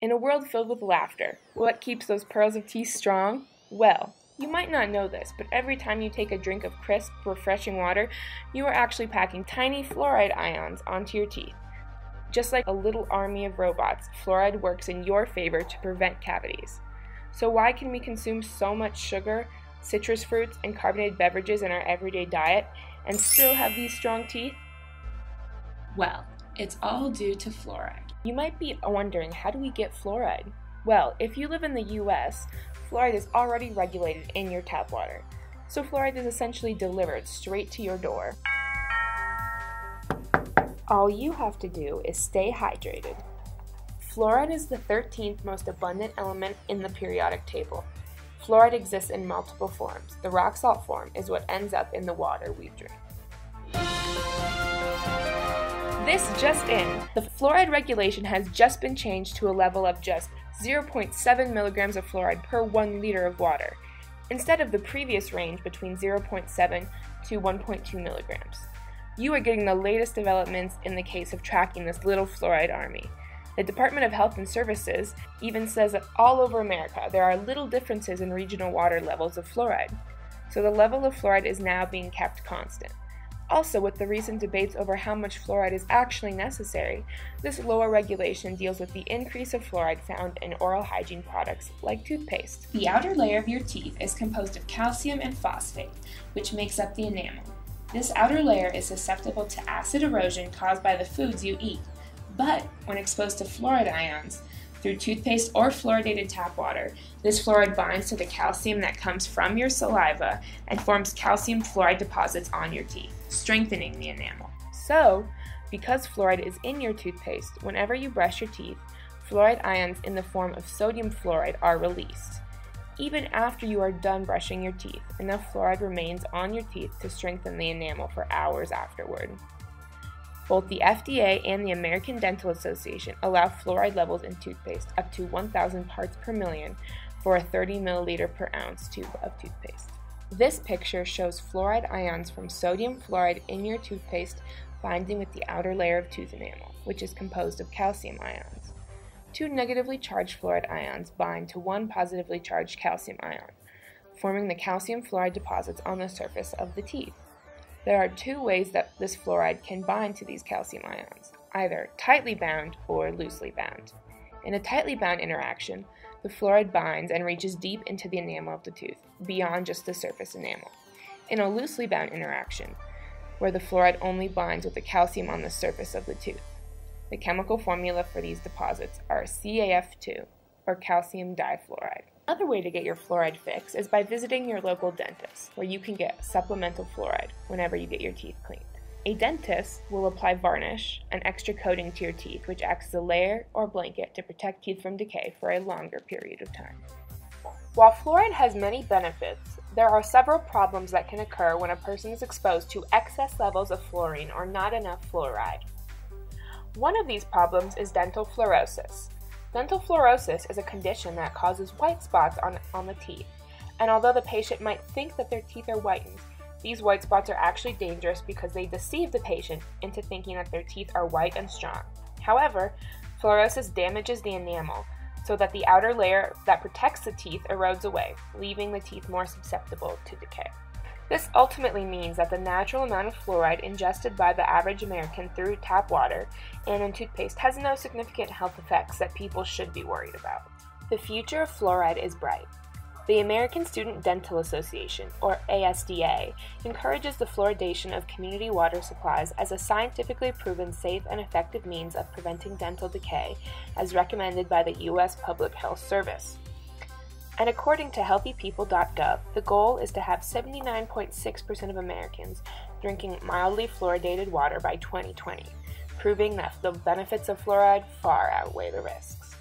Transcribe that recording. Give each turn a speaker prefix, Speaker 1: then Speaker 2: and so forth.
Speaker 1: In a world filled with laughter, what keeps those pearls of teeth strong? Well, you might not know this, but every time you take a drink of crisp, refreshing water, you are actually packing tiny fluoride ions onto your teeth. Just like a little army of robots, fluoride works in your favor to prevent cavities. So why can we consume so much sugar, citrus fruits, and carbonated beverages in our everyday diet and still have these strong teeth?
Speaker 2: Well, it's all due to fluoride.
Speaker 1: You might be wondering, how do we get fluoride? Well, if you live in the US, fluoride is already regulated in your tap water. So fluoride is essentially delivered straight to your door. All you have to do is stay hydrated. Fluoride is the 13th most abundant element in the periodic table. Fluoride exists in multiple forms. The rock salt form is what ends up in the water we drink. This just in, the fluoride regulation has just been changed to a level of just 0.7 milligrams of fluoride per 1 liter of water, instead of the previous range between 0.7 to 1.2 milligrams. You are getting the latest developments in the case of tracking this little fluoride army. The Department of Health and Services even says that all over America there are little differences in regional water levels of fluoride, so the level of fluoride is now being kept constant. Also, with the recent debates over how much fluoride is actually necessary, this lower regulation deals with the increase of fluoride found in oral hygiene products like toothpaste.
Speaker 2: The outer layer of your teeth is composed of calcium and phosphate, which makes up the enamel. This outer layer is susceptible to acid erosion caused by the foods you eat, but when exposed to fluoride ions, through toothpaste or fluoridated tap water, this fluoride binds to the calcium that comes from your saliva and forms calcium fluoride deposits on your teeth, strengthening the enamel.
Speaker 1: So, because fluoride is in your toothpaste, whenever you brush your teeth, fluoride ions in the form of sodium fluoride are released. Even after you are done brushing your teeth, enough fluoride remains on your teeth to strengthen the enamel for hours afterward. Both the FDA and the American Dental Association allow fluoride levels in toothpaste up to 1,000 parts per million for a 30 milliliter per ounce tube of toothpaste. This picture shows fluoride ions from sodium fluoride in your toothpaste binding with the outer layer of tooth enamel, which is composed of calcium ions. 2 negatively charged fluoride ions bind to 1 positively charged calcium ion, forming the calcium fluoride deposits on the surface of the teeth. There are 2 ways that this fluoride can bind to these calcium ions, either tightly bound or loosely bound. In a tightly bound interaction, the fluoride binds and reaches deep into the enamel of the tooth, beyond just the surface enamel. In a loosely bound interaction, where the fluoride only binds with the calcium on the surface of the tooth. The chemical formula for these deposits are CaF2, or calcium difluoride. Another way to get your fluoride fix is by visiting your local dentist, where you can get supplemental fluoride whenever you get your teeth cleaned. A dentist will apply varnish, an extra coating to your teeth, which acts as a layer or blanket to protect teeth from decay for a longer period of time. While fluoride has many benefits, there are several problems that can occur when a person is exposed to excess levels of fluorine or not enough fluoride. One of these problems is dental fluorosis. Dental fluorosis is a condition that causes white spots on the teeth, and although the patient might think that their teeth are whitened, these white spots are actually dangerous because they deceive the patient into thinking that their teeth are white and strong. However, fluorosis damages the enamel so that the outer layer that protects the teeth erodes away, leaving the teeth more susceptible to decay. This ultimately means that the natural amount of fluoride ingested by the average American through tap water and in toothpaste has no significant health effects that people should be worried about. The future of fluoride is bright. The American Student Dental Association, or ASDA, encourages the fluoridation of community water supplies as a scientifically proven safe and effective means of preventing dental decay, as recommended by the U.S. Public Health Service. And according to healthypeople.gov, the goal is to have 79.6% of Americans drinking mildly fluoridated water by 2020, proving that the benefits of fluoride far outweigh the risks.